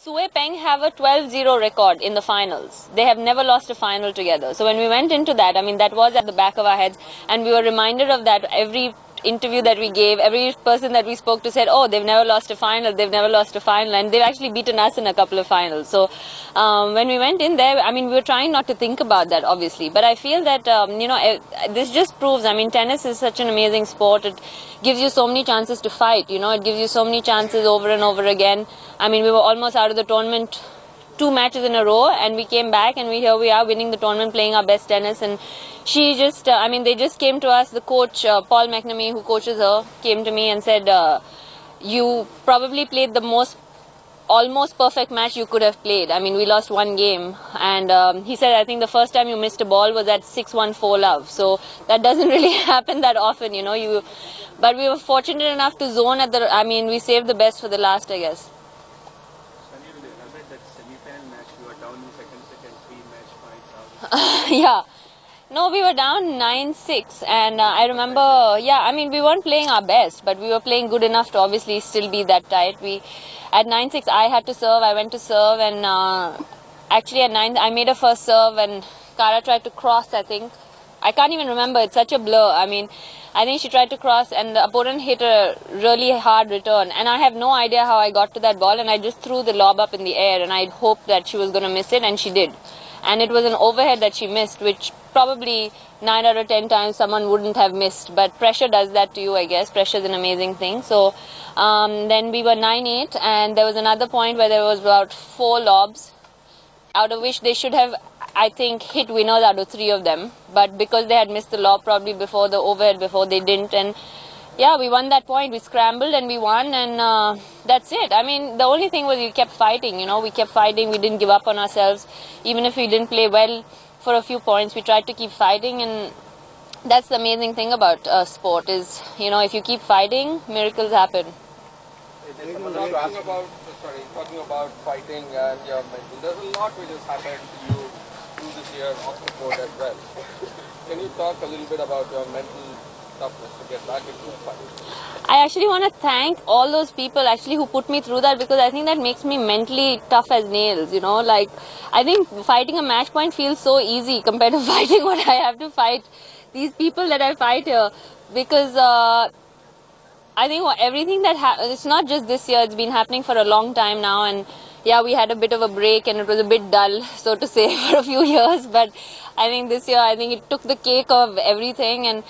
Sue Peng have a 12-0 record in the finals. They have never lost a final together. So when we went into that, I mean, that was at the back of our heads, and we were reminded of that every interview that we gave. Every person that we spoke to said, oh, they've never lost a final, they've never lost a final, and they've actually beaten us in a couple of finals. So when we went in there, I mean, we were trying not to think about that, obviously, but I feel that this just proves, I mean, tennis is such an amazing sport. It gives you so many chances to fight, it gives you so many chances over and over again. I mean, we were almost out of the tournament 2 matches in a row, and we came back, and here we are winning the tournament, playing our best tennis. And she just, they just came to us. The coach, Paul McNamee, who coaches her, came to me and said, you probably played the almost perfect match you could have played. I mean, we lost 1 game, and he said, I think the first time you missed a ball was at 6-1 4-love. So that doesn't really happen that often, but we were fortunate enough to zone at we saved the best for the last, I guess. Yeah. No, we were down 9-6, and I remember, we weren't playing our best, but we were playing good enough to obviously still be that tight. At 9-6, I had to serve, I went to serve, and actually at 9, I made a first serve, and Cara tried to cross, I think. I can't even remember, it's such a blur. I think she tried to cross, and the opponent hit a really hard return, and I have no idea how I got to that ball, and I just threw the lob up in the air, and I hoped that she was going to miss it, and she did. And it was an overhead that she missed, which probably 9 out of 10 times someone wouldn't have missed. But pressure does that to you, I guess. Pressure is an amazing thing. So then we were 9-8, and there was another point where there was about 4 lobs, out of which they should have, I think, hit winners out of 3 of them. But because they had missed the lob probably before the overhead, they didn't. And yeah, we won that point. We scrambled and we won, and that's it. I mean, the only thing was we kept fighting, we kept fighting. We didn't give up on ourselves. Even if we didn't play well for a few points, we tried to keep fighting, and that's the amazing thing about sport is, if you keep fighting, miracles happen. Talking about fighting and your mental, there's a lot which has happened to you through this year off the court as well. Can you talk a little bit about your mental toughness to get back into the fight? I actually want to thank all those people who put me through that, because I think that makes me mentally tough as nails, like I think fighting a match point feels so easy compared to fighting what I have to fight, these people that I fight here, because I think everything that it's not just this year, it's been happening for a long time now, and yeah, we had a bit of a break and it was a bit dull, so to say, for a few years, but I think this year, I think it took the cake of everything, and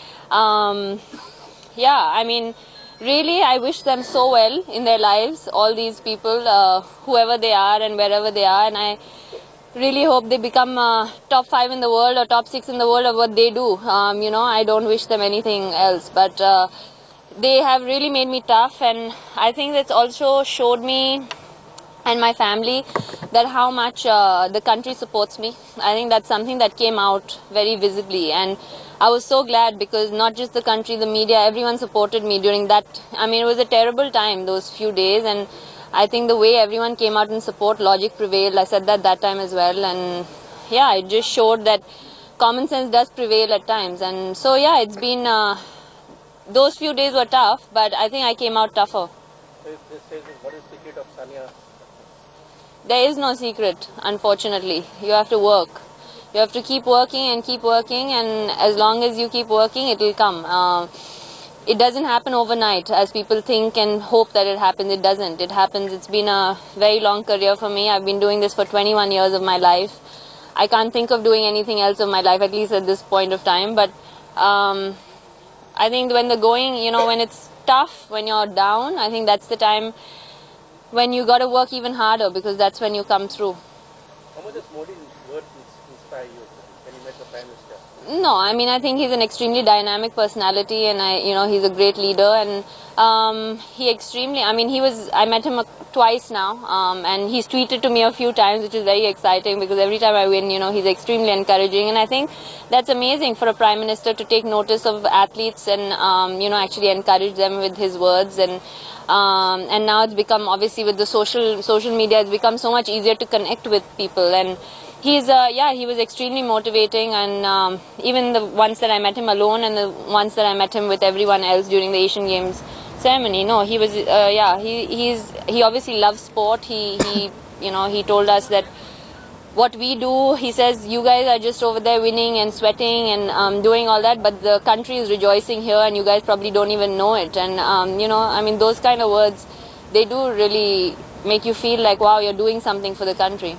really, I wish them so well in their lives, all these people, whoever they are and wherever they are, and I really hope they become top 5 in the world or top 6 in the world of what they do. I don't wish them anything else, but they have really made me tough, and I think that's also showed me and my family that how much the country supports me. I think that's something that came out very visibly, and I was so glad, because not just the country, the media, everyone supported me during that. It was a terrible time, those few days, and I think the way everyone came out in support, logic prevailed. I said that time as well, and yeah, it just showed that common sense does prevail at times. And so yeah, it's been, those few days were tough, but I think I came out tougher. What is the secret of Sania? There is no secret, unfortunately. You have to work. You have to keep working, and as long as you keep working, it will come. It doesn't happen overnight, as people think and hope that it happens. It doesn't. It happens. It's been a very long career for me. I've been doing this for 21 years of my life. I can't think of doing anything else of my life, at least at this point of time. But I think when the going, when it's tough, when you're down, I think that's the time when you got to work even harder, because that's when you come through. How much does Modi's words inspire you when you met the Prime Minister? No, I think he's an extremely dynamic personality, and he's a great leader, and I met him twice now, and he's tweeted to me a few times, which is very exciting, because every time I win, he's extremely encouraging, and I think that's amazing for a Prime Minister to take notice of athletes and actually encourage them with his words. And now it's become, obviously with the social media, it's become so much easier to connect with people, and he was extremely motivating, and even the ones that I met him alone and the ones that I met him with everyone else during the Asian Games ceremony. No, he was. Yeah, he obviously loves sport. He told us that what we do. He says you guys are just over there winning and sweating and doing all that, but the country is rejoicing here, and you guys probably don't even know it. And I mean, those kind of words, they do really make you feel like, wow, you're doing something for the country.